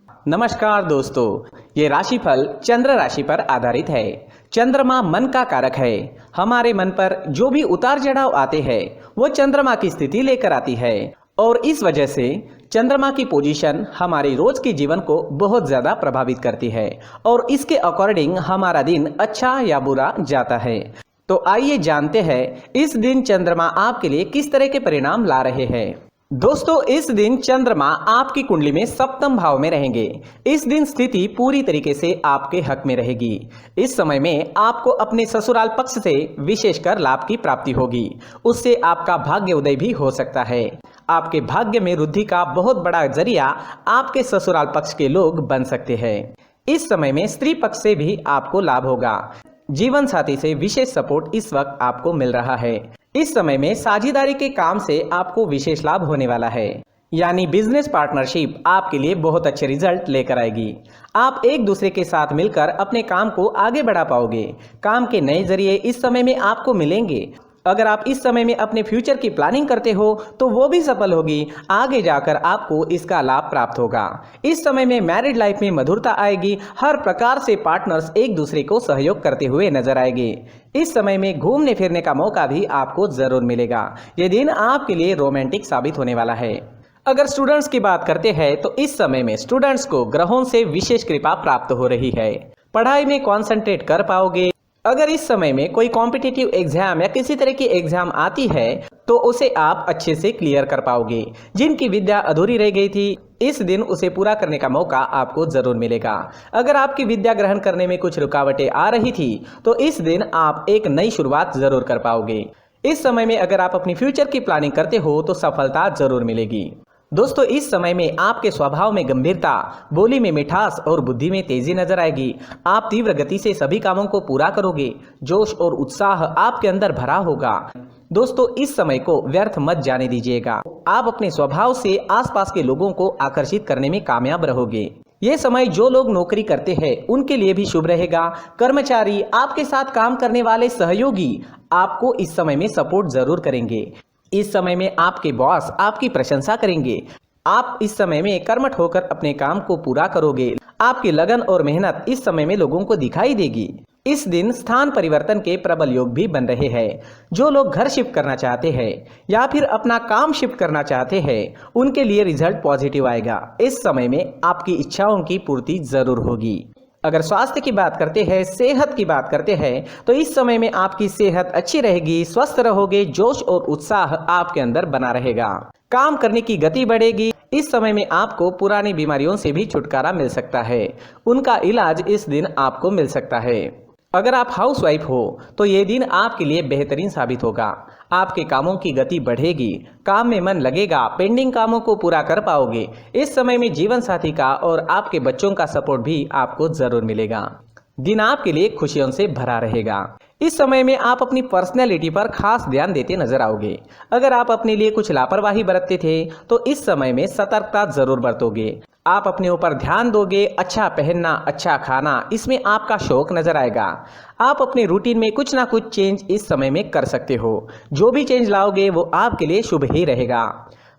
नमस्कार दोस्तों, ये राशिफल चंद्र राशि पर आधारित है। चंद्रमा मन का कारक है। हमारे मन पर जो भी उतार चढ़ाव आते हैं वो चंद्रमा की स्थिति लेकर आती है और इस वजह से चंद्रमा की पोजीशन हमारे रोज के जीवन को बहुत ज्यादा प्रभावित करती है और इसके अकॉर्डिंग हमारा दिन अच्छा या बुरा जाता है। तो आइए जानते हैं इस दिन चंद्रमा आपके लिए किस तरह के परिणाम ला रहे हैं। दोस्तों, इस दिन चंद्रमा आपकी कुंडली में सप्तम भाव में रहेंगे। इस दिन स्थिति पूरी तरीके से आपके हक में रहेगी। इस समय में आपको अपने ससुराल पक्ष से विशेषकर लाभ की प्राप्ति होगी। उससे आपका भाग्य उदय भी हो सकता है। आपके भाग्य में वृद्धि का बहुत बड़ा जरिया आपके ससुराल पक्ष के लोग बन सकते हैं। इस समय में स्त्री पक्ष से भी आपको लाभ होगा। जीवन साथी से विशेष सपोर्ट इस वक्त आपको मिल रहा है। इस समय में साझेदारी के काम से आपको विशेष लाभ होने वाला है, यानी बिजनेस पार्टनरशिप आपके लिए बहुत अच्छे रिजल्ट लेकर आएगी। आप एक दूसरे के साथ मिलकर अपने काम को आगे बढ़ा पाओगे। काम के नए जरिए इस समय में आपको मिलेंगे। अगर आप इस समय में अपने फ्यूचर की प्लानिंग करते हो तो वो भी सफल होगी। आगे जाकर आपको इसका लाभ प्राप्त होगा। इस समय में मैरिड लाइफ में मधुरता आएगी। हर प्रकार से पार्टनर्स एक दूसरे को सहयोग करते हुए नजर आएंगे। इस समय में घूमने फिरने का मौका भी आपको जरूर मिलेगा। ये दिन आपके लिए रोमांटिक साबित होने वाला है। अगर स्टूडेंट्स की बात करते हैं तो इस समय में स्टूडेंट्स को ग्रहों से विशेष कृपा प्राप्त हो रही है। पढ़ाई में कॉन्सेंट्रेट कर पाओगे। अगर इस समय में कोई कॉम्पिटिटिव एग्जाम या किसी तरह की एग्जाम आती है तो उसे आप अच्छे से क्लियर कर पाओगे। जिनकी विद्या अधूरी रह गई थी, इस दिन उसे पूरा करने का मौका आपको जरूर मिलेगा। अगर आपकी विद्या ग्रहण करने में कुछ रुकावटें आ रही थी तो इस दिन आप एक नई शुरुआत जरूर कर पाओगे। इस समय में अगर आप अपनी फ्यूचर की प्लानिंग करते हो तो सफलता जरूर मिलेगी। दोस्तों, इस समय में आपके स्वभाव में गंभीरता, बोली में मिठास और बुद्धि में तेजी नजर आएगी। आप तीव्र गति से सभी कामों को पूरा करोगे। जोश और उत्साह आपके अंदर भरा होगा। दोस्तों, इस समय को व्यर्थ मत जाने दीजिएगा। आप अपने स्वभाव से आसपास के लोगों को आकर्षित करने में कामयाब रहोगे। ये समय जो लोग नौकरी करते हैं उनके लिए भी शुभ रहेगा। कर्मचारी, आपके साथ काम करने वाले सहयोगी आपको इस समय में सपोर्ट जरूर करेंगे। इस समय में आपके बॉस आपकी प्रशंसा करेंगे। आप इस समय में कर्मठ होकर अपने काम को पूरा करोगे। आपकी लगन और मेहनत इस समय में लोगों को दिखाई देगी। इस दिन स्थान परिवर्तन के प्रबल योग भी बन रहे हैं। जो लोग घर शिफ्ट करना चाहते हैं या फिर अपना काम शिफ्ट करना चाहते हैं उनके लिए रिजल्ट पॉजिटिव आएगा। इस समय में आपकी इच्छाओं की पूर्ति जरूर होगी। अगर स्वास्थ्य की बात करते हैं, सेहत की बात करते हैं तो इस समय में आपकी सेहत अच्छी रहेगी, स्वस्थ रहोगे। जोश और उत्साह आपके अंदर बना रहेगा। काम करने की गति बढ़ेगी। इस समय में आपको पुरानी बीमारियों से भी छुटकारा मिल सकता है। उनका इलाज इस दिन आपको मिल सकता है। अगर आप हाउसवाइफ हो तो ये दिन आपके लिए बेहतरीन साबित होगा। आपके कामों की गति बढ़ेगी, काम में मन लगेगा, पेंडिंग कामों को पूरा कर पाओगे। इस समय में जीवन साथी का और आपके बच्चों का सपोर्ट भी आपको जरूर मिलेगा। दिन आपके लिए खुशियों से भरा रहेगा। इस समय में आप अपनी पर्सनैलिटी पर खास ध्यान देते नजर आओगे। अगर आप अपने लिए कुछ लापरवाही बरतते थे तो इस समय में सतर्कता जरूर बरतोगे। आप अपने ऊपर ध्यान दोगे। अच्छा पहनना, अच्छा खाना, इसमें आपका शौक नजर आएगा। आप अपने रूटीन में कुछ ना कुछ चेंज इस समय में कर सकते हो। जो भी चेंज लाओगे वो आपके लिए शुभ ही रहेगा।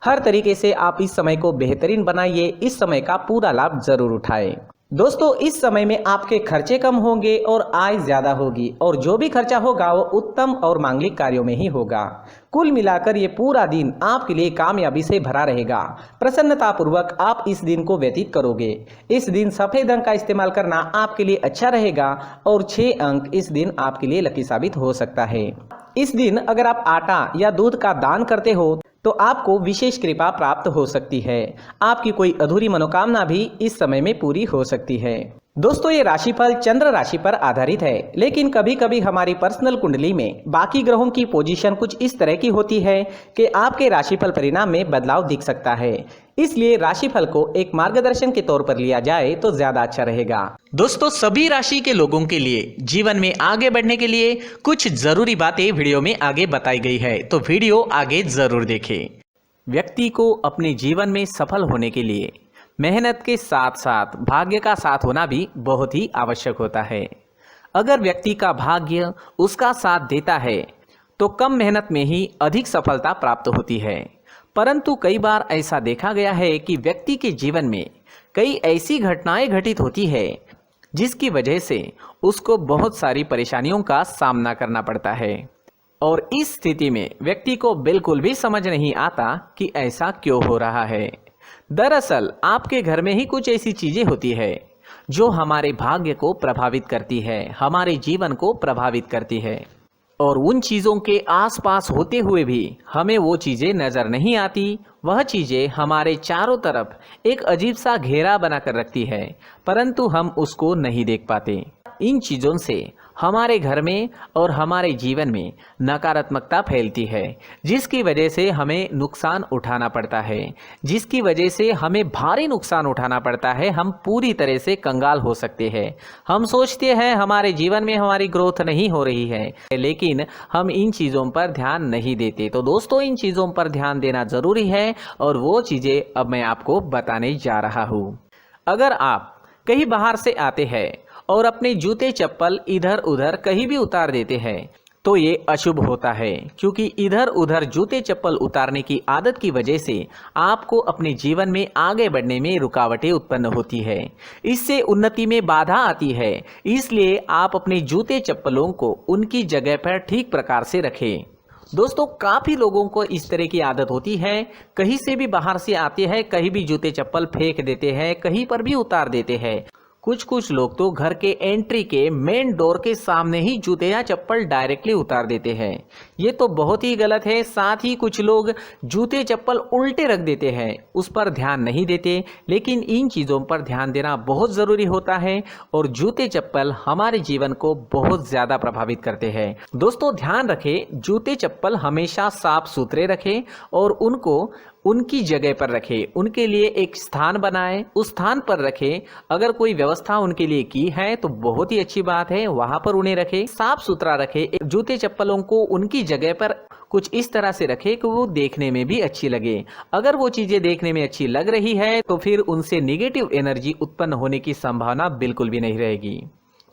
हर तरीके से आप इस समय को बेहतरीन बनाइए। इस समय का पूरा लाभ जरूर उठाएं। दोस्तों, इस समय में आपके खर्चे कम होंगे और आय ज्यादा होगी और जो भी खर्चा होगा वो उत्तम और मांगलिक कार्यों में ही होगा। कुल मिलाकर ये पूरा दिन आपके लिए कामयाबी से भरा रहेगा। प्रसन्नता पूर्वक आप इस दिन को व्यतीत करोगे। इस दिन सफेद रंग का इस्तेमाल करना आपके लिए अच्छा रहेगा और 6 अंक इस दिन आपके लिए लकी साबित हो सकता है। इस दिन अगर आप आटा या दूध का दान करते हो तो आपको विशेष कृपा प्राप्त हो सकती है। आपकी कोई अधूरी मनोकामना भी इस समय में पूरी हो सकती है। दोस्तों, ये राशिफल चंद्र राशि पर आधारित है, लेकिन कभी कभी हमारी पर्सनल कुंडली में बाकी ग्रहों की पोजीशन कुछ इस तरह की होती है कि आपके राशिफल परिणाम में बदलाव दिख सकता है। इसलिए राशिफल को एक मार्गदर्शन के तौर पर लिया जाए तो ज्यादा अच्छा रहेगा। दोस्तों, सभी राशि के लोगों के लिए जीवन में आगे बढ़ने के लिए कुछ जरूरी बातें वीडियो में आगे बताई गई है, तो वीडियो आगे जरूर देखें। व्यक्ति को अपने जीवन में सफल होने के लिए मेहनत के साथ साथ भाग्य का साथ होना भी बहुत ही आवश्यक होता है। अगर व्यक्ति का भाग्य उसका साथ देता है तो कम मेहनत में ही अधिक सफलता प्राप्त होती है। परंतु कई बार ऐसा देखा गया है कि व्यक्ति के जीवन में कई ऐसी घटनाएं घटित होती है जिसकी वजह से उसको बहुत सारी परेशानियों का सामना करना पड़ता है और इस स्थिति में व्यक्ति को बिल्कुल भी समझ नहीं आता कि ऐसा क्यों हो रहा है। दरअसल आपके घर में ही कुछ ऐसी चीजें होती है जो हमारे भाग्य को प्रभावित करती है, हमारे जीवन को प्रभावित करती है और उन चीज़ों के आसपास होते हुए भी हमें वो चीज़ें नज़र नहीं आती। वह चीज़ें हमारे चारों तरफ एक अजीब सा घेरा बनाकर रखती है, परंतु हम उसको नहीं देख पाते। इन चीज़ों से हमारे घर में और हमारे जीवन में नकारात्मकता फैलती है, जिसकी वजह से हमें नुकसान उठाना पड़ता है, जिसकी वजह से हमें भारी नुकसान उठाना पड़ता है। हम पूरी तरह से कंगाल हो सकते हैं। हम सोचते हैं हमारे जीवन में हमारी ग्रोथ नहीं हो रही है, लेकिन हम इन चीज़ों पर ध्यान नहीं देते। तो दोस्तों, इन चीज़ों पर ध्यान देना ज़रूरी है और वो चीज़ें अब मैं आपको बताने जा रहा हूँ। अगर आप कहीं बाहर से आते हैं और अपने जूते चप्पल इधर उधर कहीं भी उतार देते हैं तो ये अशुभ होता है, क्योंकि इधर उधर जूते चप्पल उतारने की आदत की वजह से आपको अपने जीवन में आगे बढ़ने में रुकावटें उत्पन्न होती है। इससे उन्नति में बाधा आती है। इसलिए आप अपने जूते चप्पलों को उनकी जगह पर ठीक प्रकार से रखें। दोस्तों, काफ़ी लोगों को इस तरह की आदत होती है, कहीं से भी बाहर से आते हैं, कहीं भी जूते चप्पल फेंक देते हैं, कहीं पर भी उतार देते हैं। कुछ लोग तो घर के एंट्री के मेन डोर के सामने ही जूते या चप्पल डायरेक्टली उतार देते हैं। ये तो बहुत ही गलत है। साथ ही कुछ लोग जूते चप्पल उल्टे रख देते हैं, उस पर ध्यान नहीं देते। लेकिन इन चीज़ों पर ध्यान देना बहुत ज़रूरी होता है और जूते चप्पल हमारे जीवन को बहुत ज़्यादा प्रभावित करते हैं। दोस्तों, ध्यान रखें, जूते चप्पल हमेशा साफ सुथरे रखें और उनको उनकी जगह पर रखें। उनके लिए एक स्थान बनाएं, उस स्थान पर रखें। अगर कोई व्यवस्था उनके लिए की है तो बहुत ही अच्छी बात है, वहां पर उन्हें रखें, साफ सुथरा रखें। जूते चप्पलों को उनकी जगह पर कुछ इस तरह से रखें कि वो देखने में भी अच्छी लगे। अगर वो चीजें देखने में अच्छी लग रही है तो फिर उनसे निगेटिव एनर्जी उत्पन्न होने की संभावना बिल्कुल भी नहीं रहेगी।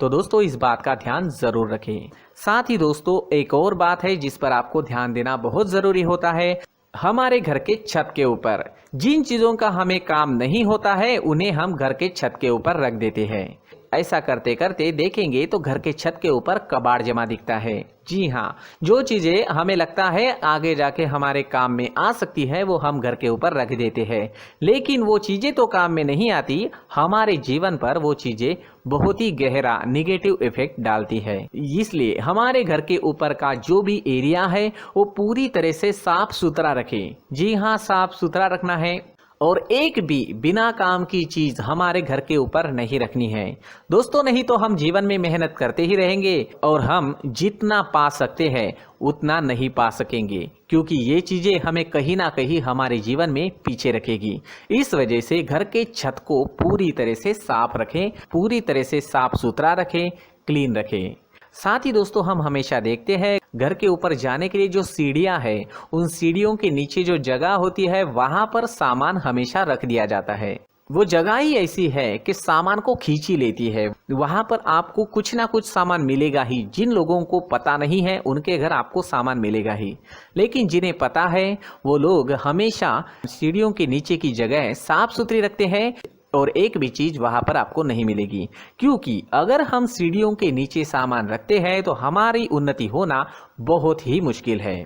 तो दोस्तों, इस बात का ध्यान जरूर रखें। साथ ही दोस्तों, एक और बात है जिस पर आपको ध्यान देना बहुत जरूरी होता है। हमारे घर के छत के ऊपर जिन चीज़ों का हमें काम नहीं होता है उन्हें हम घर के छत के ऊपर रख देते हैं। ऐसा करते करते देखेंगे तो घर के छत के ऊपर कबाड़ जमा दिखता है। जी हाँ, जो चीज़ें हमें लगता है आगे जाके हमारे काम में आ सकती है वो हम घर के ऊपर रख देते हैं, लेकिन वो चीज़ें तो काम में नहीं आती। हमारे जीवन पर वो चीज़ें बहुत ही गहरा निगेटिव इफेक्ट डालती है। इसलिए हमारे घर के ऊपर का जो भी एरिया है वो पूरी तरह से साफ सुथरा रखें। जी हाँ, साफ सुथरा रखना है और एक भी बिना काम की चीज हमारे घर के ऊपर नहीं रखनी है। दोस्तों, नहीं तो हम जीवन में मेहनत करते ही रहेंगे और हम जितना पा सकते हैं उतना नहीं पा सकेंगे, क्योंकि ये चीजें हमें कहीं ना कहीं हमारे जीवन में पीछे रखेगी। इस वजह से घर के छत को पूरी तरह से साफ रखें, पूरी तरह से साफ सुथरा रखें, क्लीन रखें। साथ ही दोस्तों, हम हमेशा देखते हैं घर के ऊपर जाने के लिए जो सीढ़ियां है, उन सीढ़ियों के नीचे जो जगह होती है वहां पर सामान हमेशा रख दिया जाता है। वो जगह ही ऐसी है कि सामान को खींच ही लेती है। वहां पर आपको कुछ ना कुछ सामान मिलेगा ही। जिन लोगों को पता नहीं है उनके घर आपको सामान मिलेगा ही, लेकिन जिन्हें पता है वो लोग हमेशा सीढ़ियों के नीचे की जगह साफ सुथरी रखते हैं और एक भी चीज वहां पर आपको नहीं मिलेगी, क्योंकि अगर हम सीढ़ियों के नीचे सामान रखते हैं तो हमारी उन्नति होना बहुत ही मुश्किल है।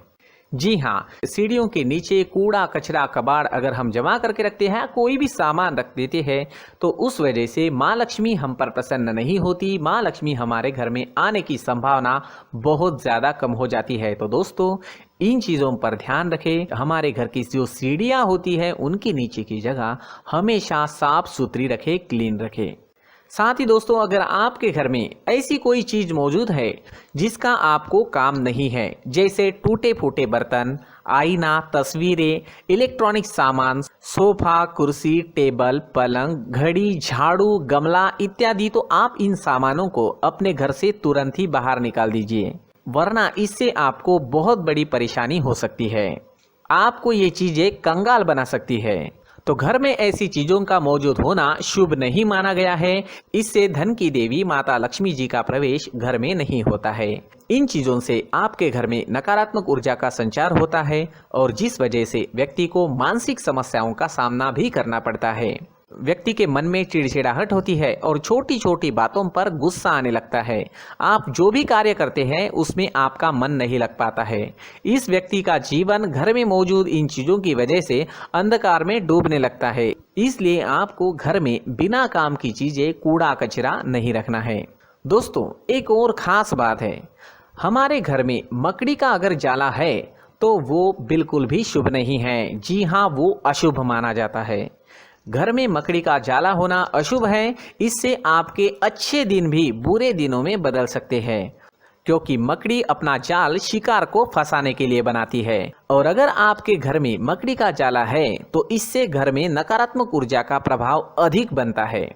जी हाँ, सीढ़ियों के नीचे कूड़ा कचरा कबाड़ अगर हम जमा करके रखते हैं, कोई भी सामान रख देते हैं, तो उस वजह से माँ लक्ष्मी हम पर प्रसन्न नहीं होती। माँ लक्ष्मी हमारे घर में आने की संभावना बहुत ज़्यादा कम हो जाती है। तो दोस्तों, इन चीज़ों पर ध्यान रखें। हमारे घर की जो सीढ़ियाँ होती है उनकी नीचे की जगह हमेशा साफ सुथरी रखें, क्लीन रखें। साथ ही दोस्तों, अगर आपके घर में ऐसी कोई चीज मौजूद है जिसका आपको काम नहीं है, जैसे टूटे फूटे बर्तन, आईना, तस्वीरें, इलेक्ट्रॉनिक सामान, सोफा, कुर्सी, टेबल, पलंग, घड़ी, झाड़ू, गमला इत्यादि, तो आप इन सामानों को अपने घर से तुरंत ही बाहर निकाल दीजिए, वरना इससे आपको बहुत बड़ी परेशानी हो सकती है। आपको ये चीजें कंगाल बना सकती है। तो घर में ऐसी चीजों का मौजूद होना शुभ नहीं माना गया है। इससे धन की देवी माता लक्ष्मी जी का प्रवेश घर में नहीं होता है। इन चीजों से आपके घर में नकारात्मक ऊर्जा का संचार होता है और जिस वजह से व्यक्ति को मानसिक समस्याओं का सामना भी करना पड़ता है। व्यक्ति के मन में चिड़चिड़ाहट होती है और छोटी छोटी बातों पर गुस्सा आने लगता है। आप जो भी कार्य करते हैं उसमें आपका मन नहीं लग पाता है। इस व्यक्ति का जीवन घर में मौजूद इन चीज़ों की वजह से अंधकार में डूबने लगता है। इसलिए आपको घर में बिना काम की चीज़ें, कूड़ा कचरा नहीं रखना है। दोस्तों, एक और ख़ास बात है, हमारे घर में मकड़ी का अगर जाला है तो वो बिल्कुल भी शुभ नहीं है। जी हाँ, वो अशुभ माना जाता है। घर में मकड़ी का जाला होना अशुभ है। इससे आपके अच्छे दिन भी बुरे दिनों में बदल सकते हैं, क्योंकि मकड़ी अपना जाल शिकार को फंसाने के लिए बनाती है। और अगर आपके घर में मकड़ी का जाला है तो इससे घर में नकारात्मक ऊर्जा का प्रभाव अधिक बनता है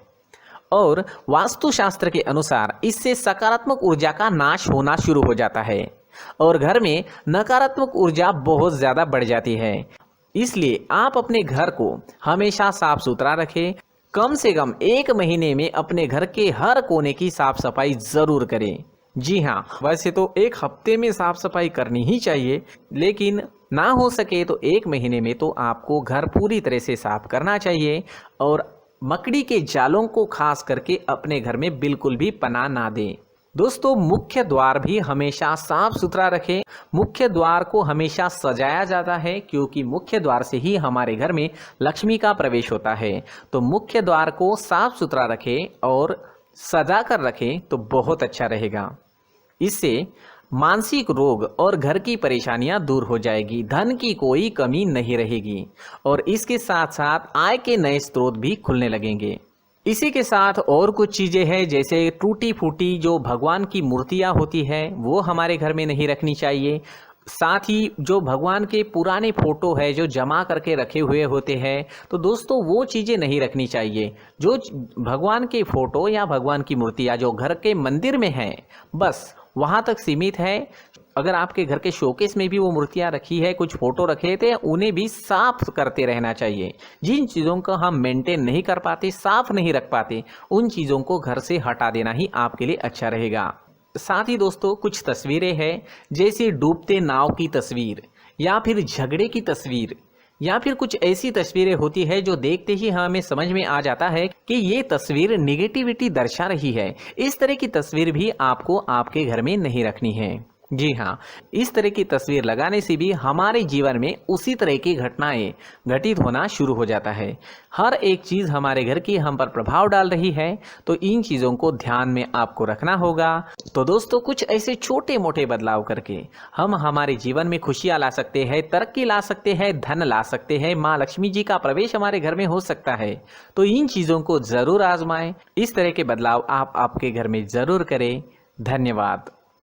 और वास्तुशास्त्र के अनुसार इससे सकारात्मक ऊर्जा का नाश होना शुरू हो जाता है और घर में नकारात्मक ऊर्जा बहुत ज़्यादा बढ़ जाती है। इसलिए आप अपने घर को हमेशा साफ सुथरा रखें। कम से कम 1 महीने में अपने घर के हर कोने की साफ सफाई ज़रूर करें। जी हाँ, वैसे तो 1 हफ्ते में साफ सफाई करनी ही चाहिए, लेकिन ना हो सके तो 1 महीने में तो आपको घर पूरी तरह से साफ करना चाहिए और मकड़ी के जालों को खास करके अपने घर में बिल्कुल भी पनाह ना दें। दोस्तों, मुख्य द्वार भी हमेशा साफ सुथरा रखें। मुख्य द्वार को हमेशा सजाया जाता है, क्योंकि मुख्य द्वार से ही हमारे घर में लक्ष्मी का प्रवेश होता है। तो मुख्य द्वार को साफ सुथरा रखें और सजा कर रखें तो बहुत अच्छा रहेगा। इससे मानसिक रोग और घर की परेशानियां दूर हो जाएगी, धन की कोई कमी नहीं रहेगी और इसके साथ साथ आय के नए स्रोत भी खुलने लगेंगे। इसी के साथ और कुछ चीज़ें हैं, जैसे टूटी फूटी जो भगवान की मूर्तियां होती है वो हमारे घर में नहीं रखनी चाहिए। साथ ही जो भगवान के पुराने फोटो है जो जमा करके रखे हुए होते हैं, तो दोस्तों वो चीज़ें नहीं रखनी चाहिए। जो भगवान के फोटो या भगवान की मूर्तियां जो घर के मंदिर में हैं, बस वहाँ तक सीमित है। अगर आपके घर के शोकेस में भी वो मूर्तियां रखी है, कुछ फोटो रखे थे, उन्हें भी साफ करते रहना चाहिए। जिन चीज़ों को हम मेंटेन नहीं कर पाते, साफ नहीं रख पाते, उन चीज़ों को घर से हटा देना ही आपके लिए अच्छा रहेगा। साथ ही दोस्तों, कुछ तस्वीरें हैं, जैसे डूबते नाव की तस्वीर या फिर झगड़े की तस्वीर या फिर कुछ ऐसी तस्वीरें होती है जो देखते ही हमें समझ में आ जाता है कि ये तस्वीर निगेटिविटी दर्शा रही है। इस तरह की तस्वीर भी आपको आपके घर में नहीं रखनी है। जी हाँ, इस तरह की तस्वीर लगाने से भी हमारे जीवन में उसी तरह की घटनाएं घटित होना शुरू हो जाता है। हर एक चीज़ हमारे घर की हम पर प्रभाव डाल रही है, तो इन चीज़ों को ध्यान में आपको रखना होगा। तो दोस्तों, कुछ ऐसे छोटे मोटे बदलाव करके हम हमारे जीवन में खुशियाँ ला सकते हैं, तरक्की ला सकते हैं, धन ला सकते हैं, माँ लक्ष्मी जी का प्रवेश हमारे घर में हो सकता है। तो इन चीज़ों को ज़रूर आजमाएं। इस तरह के बदलाव आप आपके घर में ज़रूर करें। धन्यवाद।